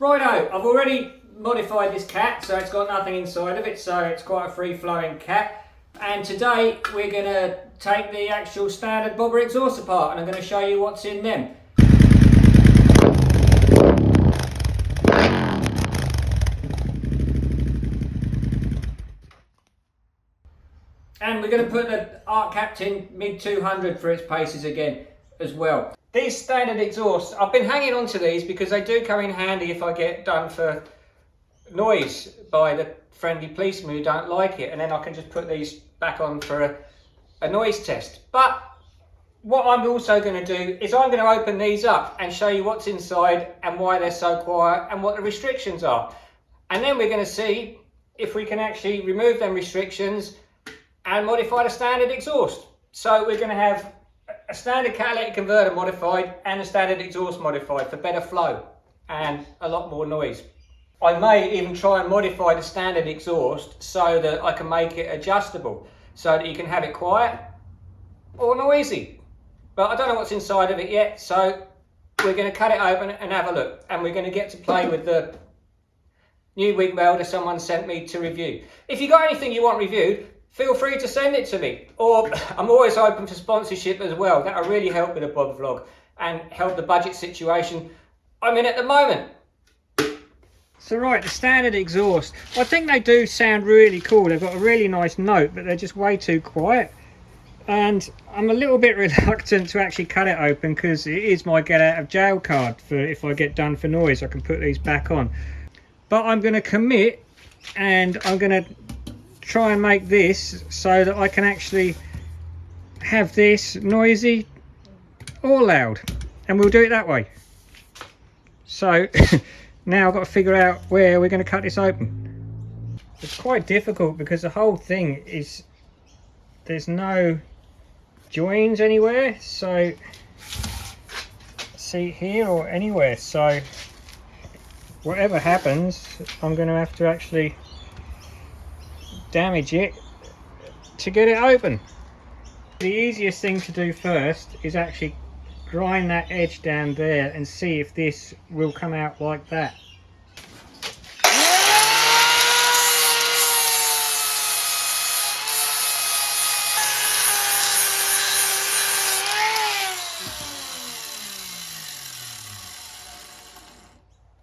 Righto, I've already modified this cat, so it's got nothing inside of it, so it's quite a free-flowing cat. And today we're going to take the actual standard bobber exhaust apart, and I'm going to show you what's in them. And we're going to put the Art Captain mid 200 for its paces again as well. These standard exhausts, I've been hanging on to these because they do come in handy if I get done for noise by the friendly policemen who don't like it, and then I can just put these back on for a noise test. But what I'm also going to do is I'm going to open these up and show you what's inside and why they're so quiet and what the restrictions are. And then we're going to see if we can actually remove them restrictions and modify the standard exhaust. So we're going to have a standard catalytic converter modified and a standard exhaust modified for better flow and a lot more noise. I may even try and modify the standard exhaust so that I can make it adjustable so that you can have it quiet or noisy. But I don't know what's inside of it yet, so we're going to cut it open and have a look, and we're going to get to play with the new wing welder someone sent me to review. If you got anything you want reviewed, feel free to send it to me, or I'm always open for sponsorship as well. That'll really help with the Bob vlog and help the budget situation I'm in at the moment. So right, the standard exhaust, I think they do sound really cool. They've got a really nice note, but they're just way too quiet. And I'm a little bit reluctant to actually cut it open because it is my get out of jail card for if I get done for noise. I can put these back on. But I'm going to commit, and I'm going to try and make this so that I can actually have this noisy or loud, and we'll do it that way. So now I've got to figure out where we're going to cut this open. It's quite difficult because the whole thing is, there's no joins anywhere, so see here or anywhere, so whatever happens I'm going to have to actually damage it to get it open. The easiest thing to do first is actually grind that edge down there and see if this will come out like that.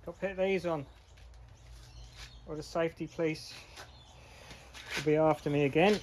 Got to put these on or the safety police will be after me again.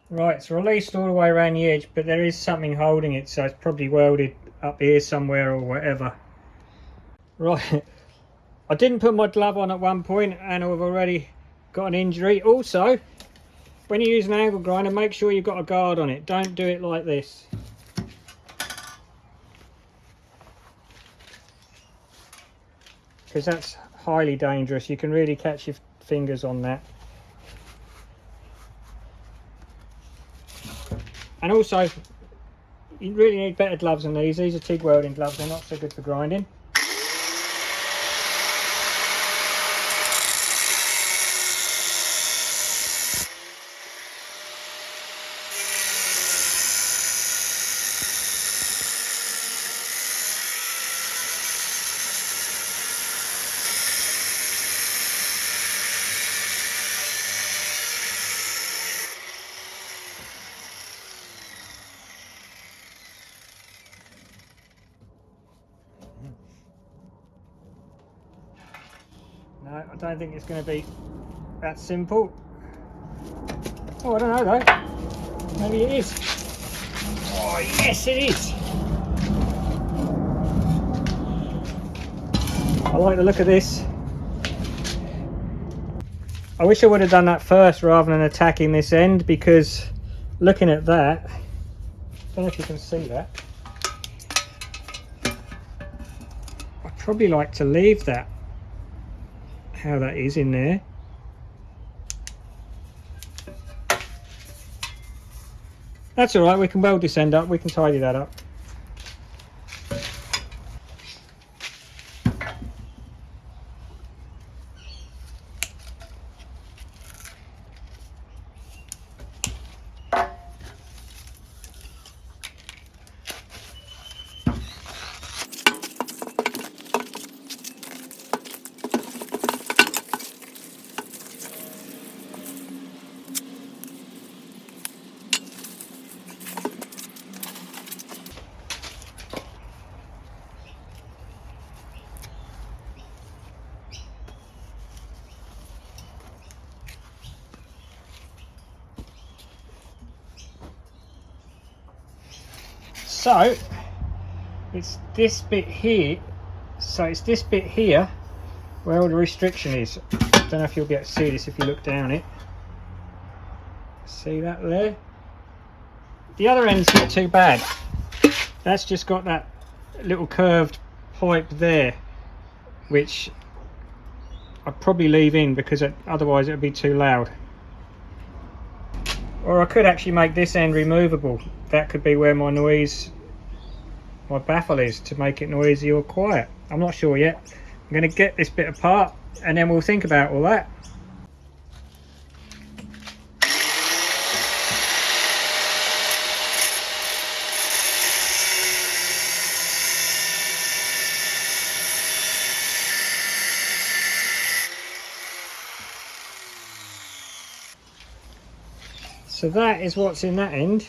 Right, it's released all the way around the edge, but there is something holding it, so it's probably welded up here somewhere or whatever. Right, I didn't put my glove on at one point and I've already got an injury. Also, when you use an angle grinder, make sure you've got a guard on it. Don't do it like this. Because that's highly dangerous. You can really catch your fingers on that. And also, you really need better gloves than these. These are TIG welding gloves, they're not so good for grinding. No, I don't think it's going to be that simple. Oh, I don't know though. Maybe it is. Oh, yes it is. I like the look of this. I wish I would have done that first rather than attacking this end, because looking at that, I don't know if you can see that. I'd probably like to leave that how that is in there. That's all right, we can weld this end up, we can tidy that up. So it's this bit here, where all the restriction is. I don't know if you'll be able to see this if you look down it. See that there? The other end's not too bad. That's just got that little curved pipe there, which I'd probably leave in because otherwise it would be too loud. Or I could actually make this end removable. That could be where my baffle is, to make it noisy or quiet. I'm not sure yet. I'm going to get this bit apart and then we'll think about all that. So that is what's in that end.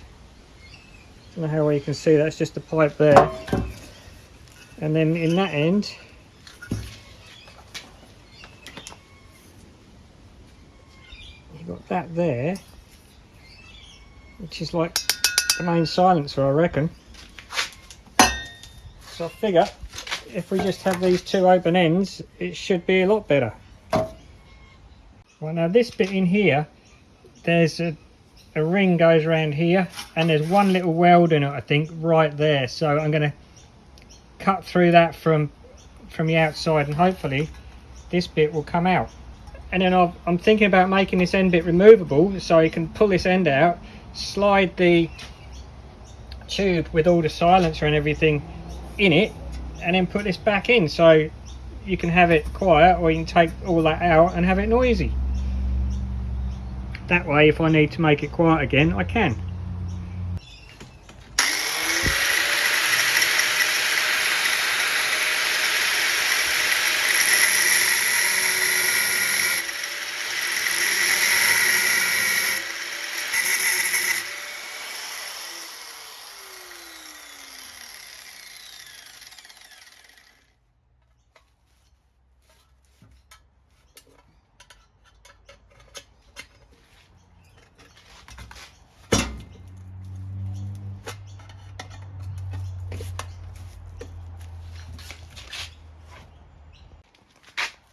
I don't know how well you can see, that's just the pipe there. And then in that end, you've got that there, which is like the main silencer, I reckon. So I figure if we just have these two open ends, it should be a lot better. Well, now this bit in here, there's a ring goes around here and there's one little weld in it, I think, right there. So I'm going to cut through that from the outside and hopefully this bit will come out. And then I'm thinking about making this end bit removable so you can pull this end out, slide the tube with all the silencer and everything in it, and then put this back in so you can have it quiet, or you can take all that out and have it noisy. That way, if I need to make it quiet again, I can.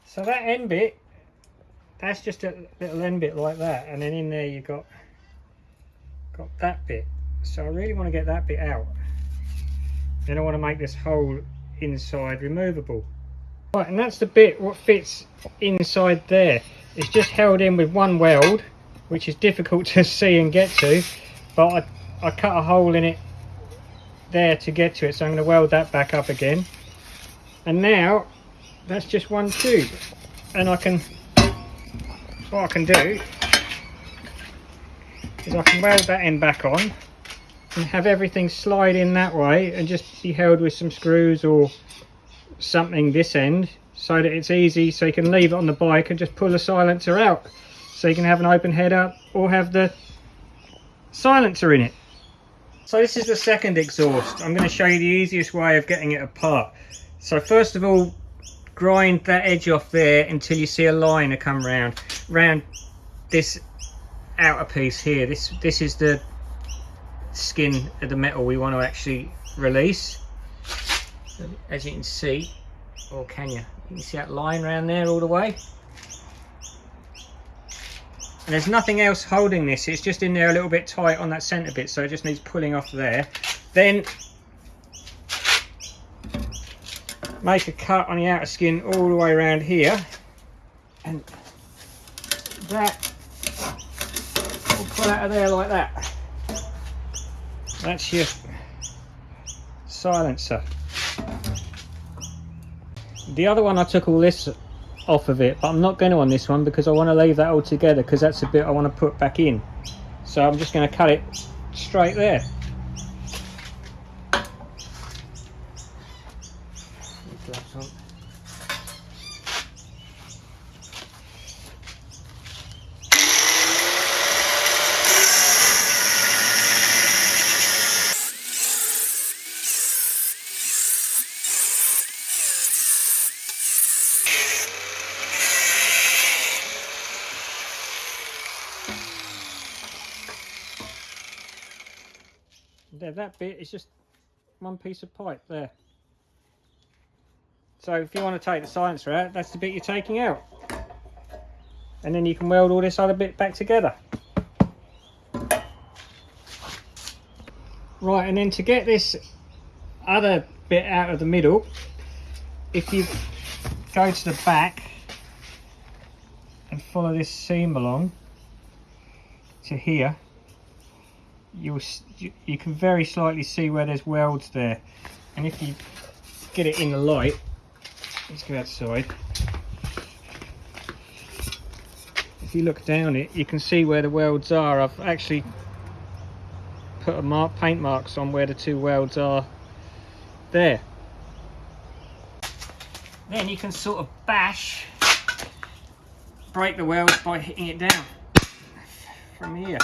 So that end bit, that's just a little end bit like that, and then in there you've got that bit. So I really want to get that bit out. Then I want to make this whole inside removable. Right, and that's the bit what fits inside there. It's just held in with one weld, which is difficult to see and get to, but I cut a hole in it there to get to it, so I'm going to weld that back up again. And now that's just one tube, and what I can do is I can weld that end back on and have everything slide in that way and just be held with some screws or something this end, so that it's easy, so you can leave it on the bike and just pull the silencer out, so you can have an open head up or have the silencer in it. So this is the second exhaust. I'm going to show you the easiest way of getting it apart. So first of all, grind that edge off there until you see a line come round this outer piece here. This is the skin of the metal we want to actually release. As you can see, or can you? You can see that line around there all the way. And there's nothing else holding this, it's just in there a little bit tight on that centre bit, so it just needs pulling off there. Then make a cut on the outer skin all the way around here, And that will pull out of there like that. That's your silencer. The other one I took all this off of it, but I'm not going to on this one because I want to leave that all together because that's the bit I want to put back in. So I'm just going to cut it straight there. There, that bit is just one piece of pipe there. So if you want to take the silencer out, that's the bit you're taking out. And then you can weld all this other bit back together. Right, and then to get this other bit out of the middle, if you go to the back and follow this seam along to here, you can very slightly see where there's welds there. And if you get it in the light, let's go outside. If you look down it, you can see where the welds are. I've actually put paint marks on where the two welds are there. Then you can sort of break the welds by hitting it down from here.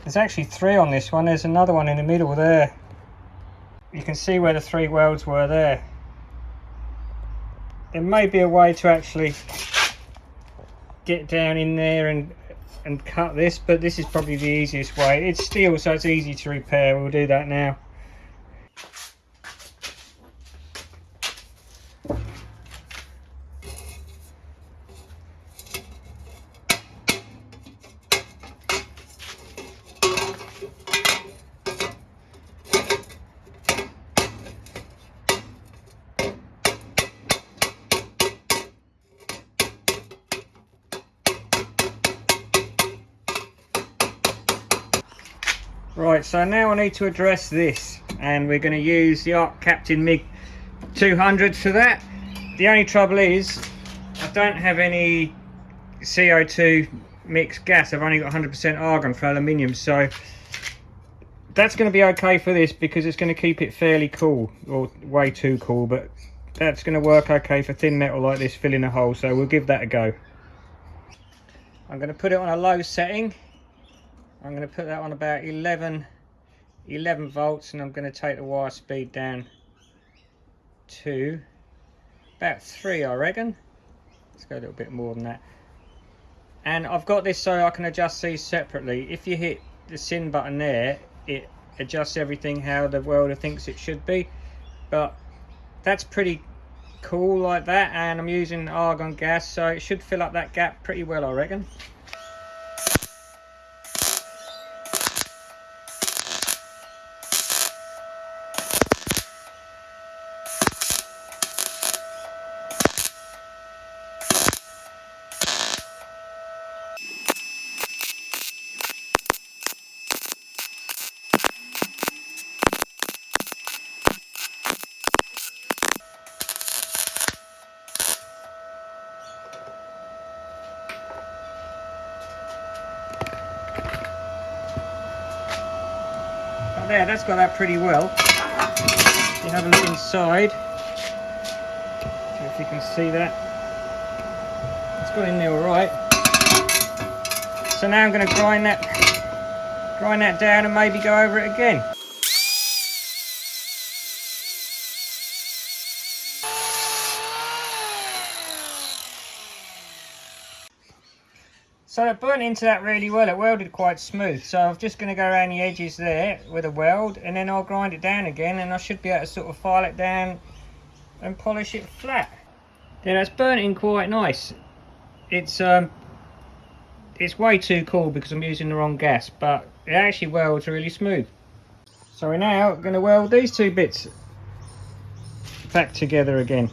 There's actually 3 on this one. There's another one in the middle there. You can see where the 3 welds were there. There may be a way to actually get down in there and cut this, but this is probably the easiest way. It's steel, so it's easy to repair. We'll do that now. Right, so now I need to address this, and we're going to use the Arc Captain MiG 200 for that. The only trouble is I don't have any CO2 mixed gas. I've only got 100% argon for aluminium, so that's going to be okay for this because it's going to keep it fairly cool, or way too cool, but that's going to work okay for thin metal like this filling a hole, so we'll give that a go. I'm going to put it on a low setting. I'm going to put that on about 11 volts, and I'm going to take the wire speed down to about 3, I reckon. Let's go a little bit more than that. And I've got this so I can adjust these separately. If you hit the syn button there, it adjusts everything how the welder thinks it should be. But that's pretty cool like that, and I'm using argon gas, so it should fill up that gap pretty well, I reckon. There, that's got out pretty well. If you have a look inside, if you can see that, it's got in there all right. So now I'm going to grind that down and maybe go over it again. So it burnt into that really well, it welded quite smooth. So I'm just going to go around the edges there with a weld, and then I'll grind it down again, and I should be able to sort of file it down and polish it flat. Yeah, that's burnt in quite nice. It's way too cool because I'm using the wrong gas, but it actually welds really smooth. So we're now going to weld these two bits back together again.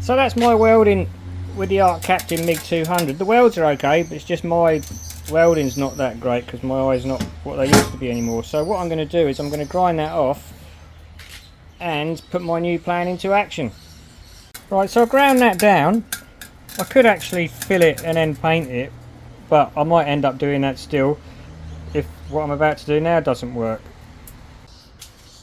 So that's my welding with the Arc Captain MiG 200. The welds are okay, but it's just my welding's not that great because my eye's not what they used to be anymore. So what I'm going to do is I'm going to grind that off and put my new plan into action. Right, so I ground that down. I could actually fill it and then paint it, but I might end up doing that still if what I'm about to do now doesn't work.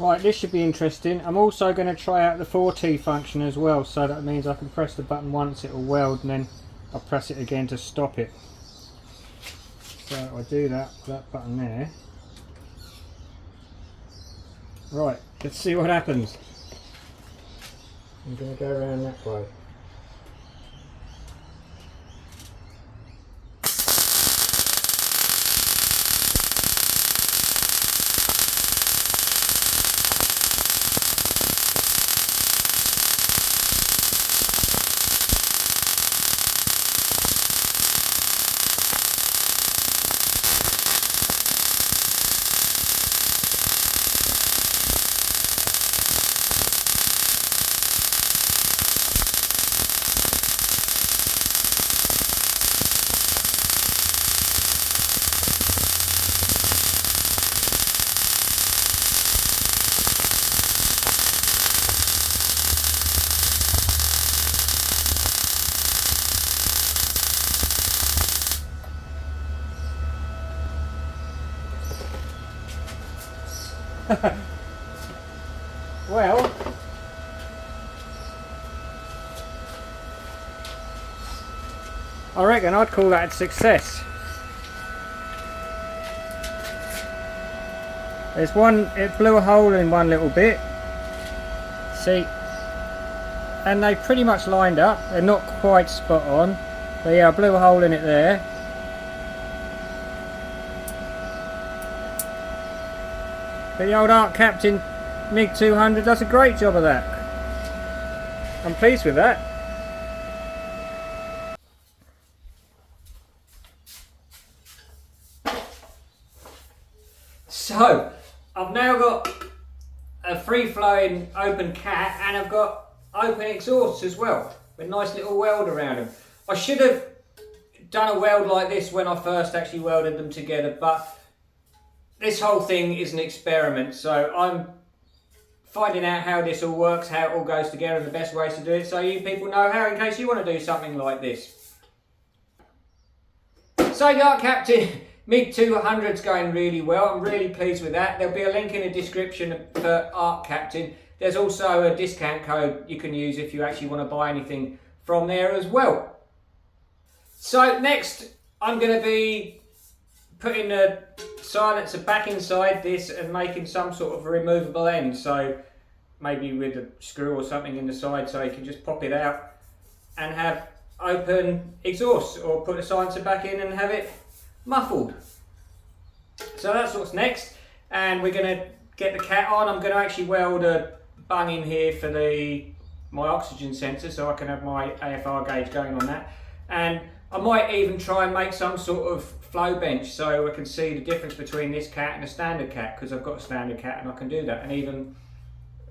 Right, this should be interesting. I'm also going to try out the 4T function as well, so that means I can press the button once, it will weld, and then I'll press it again to stop it. So I do that button there. Right, let's see what happens. I'm going to go around that way. Well, I reckon I'd call that a success. There's one, it blew a hole in one little bit, see, and they pretty much lined up. They're not quite spot on, but yeah, I blew a hole in it there. But the old Arc Captain MiG 200 does a great job of that. I'm pleased with that. So, I've now got a free-flowing open cat, and I've got open exhausts as well, with nice little weld around them. I should have done a weld like this when I first actually welded them together, but this whole thing is an experiment, so I'm finding out how this all works, how it all goes together, and the best ways to do it, so you people know how in case you want to do something like this. So the Arc Captain MiG 200 is going really well. I'm really pleased with that. There'll be a link in the description for Arc Captain. There's also a discount code you can use if you actually want to buy anything from there as well. So next I'm going to be putting the silencer back inside this and making some sort of a removable end, so maybe with a screw or something in the side so you can just pop it out and have open exhaust, or put the silencer back in and have it muffled. So that's what's next, and we're going to get the cat on. I'm going to actually weld a bung in here for my oxygen sensor so I can have my AFR gauge going on that, and I might even try and make some sort of flow bench so I can see the difference between this cat and a standard cat, because I've got a standard cat and I can do that, and even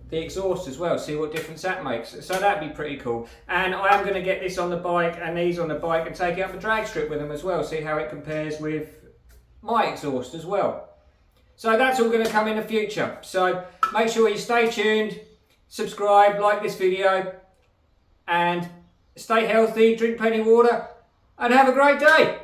the exhaust as well, see what difference that makes. So that'd be pretty cool. And I am going to get this on the bike and these on the bike and take it up the drag strip with them as well, see how it compares with my exhaust as well. So that's all going to come in the future. So make sure you stay tuned, subscribe, like this video, and stay healthy, drink plenty of water, and have a great day.